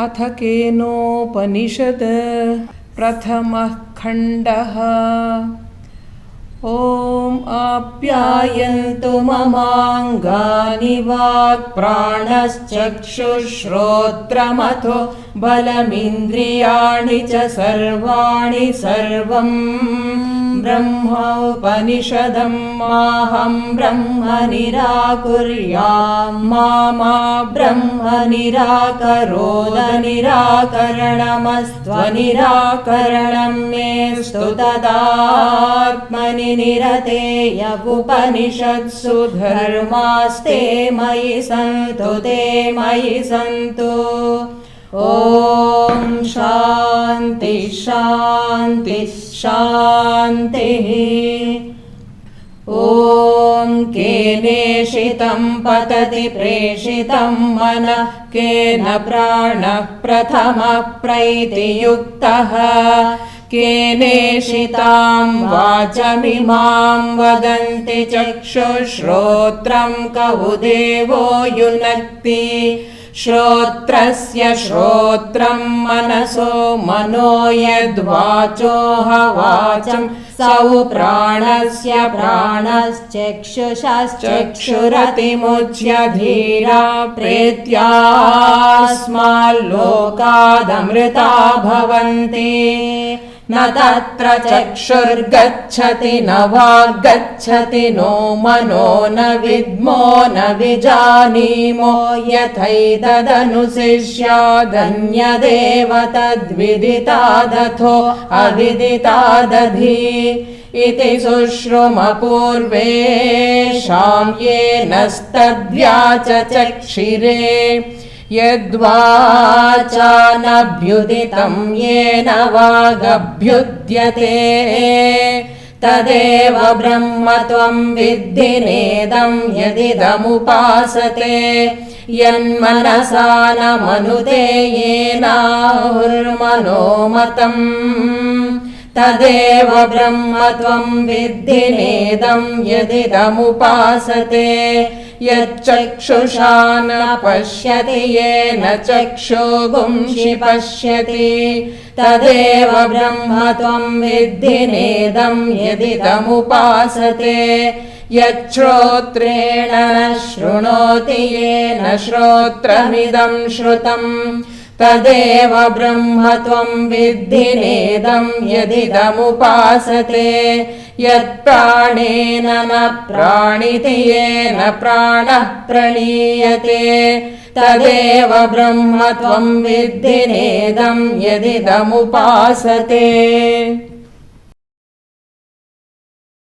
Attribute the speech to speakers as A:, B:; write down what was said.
A: अथ केनोपनिषत् प्रथमः खण्डः। ॐ आप्यायन्तु ममाङ्गानि वाक्प्राणश्चक्षुश्रोत्रमथो बलमिन्द्रियाणि च सर्वाणि सर्वं ब्रह्मोपनिषदं माहं ब्रह्म निराकुर्याम् मा ब्रह्म निराकरोद निराकरणमस्त्वनिराकरणं मेऽस्तु तदात्मनि निरतेय उपनिषत्सु धर्मास्ते मयि सन्तु ते मयि सन्तु। ॐ शान्ति शान्ति शान्तिः। ॐ केनेषितं पतति प्रेषितं मनः केन प्राणः प्रथमः प्रैतियुक्तः केनेषितां वाचमिमां वदन्ति चक्षुश्रोत्रं कौ देवो युनक्ति श्रोत्रस्य श्रोत्रं मनसो मनो यद्वाचोह वाचं सौ प्राणस्य प्राणश्चक्षुषश्चक्षुरतिमुच्य धीरा प्रेत्यास्माल्लोकादमृता भवन्ति। न तत्र चक्षुर्गच्छति न वाग्गच्छति नो मनो न विद्मो न विजानीमो यथैतदनुशिष्यादन्यदेव तद्विदितादथो अविदितादधि इति शुश्रुमपूर्वेषां येनस्तद्व्याचचक्षिरे यद्वाचानभ्युदितं येन वागभ्युद्यते तदेव ब्रह्म त्वं विद्धि नेदं यदिदमुपासते यन्मनसा न मनुते येनाहुर्मनोमतम् तदेव ब्रह्म त्वं विद्धि नेदं यदिदमुपासते यच्चक्षुषा न पश्यति येन चक्षुगुंषि पश्यति तदेव ब्रह्म त्वं विद्धि नेदं यदिदमुपासते यच्छ्रोत्रेण न शृणोति येन श्रोत्रमिदं श्रुतम् तदेव ब्रह्म त्वं विद्धि नेदं यदिदमुपासते यत्प्राणेन न प्राणिति येन प्राणः प्रणीयते तदेव ब्रह्म त्वं विद्धि नेदं यदिदमुपासते।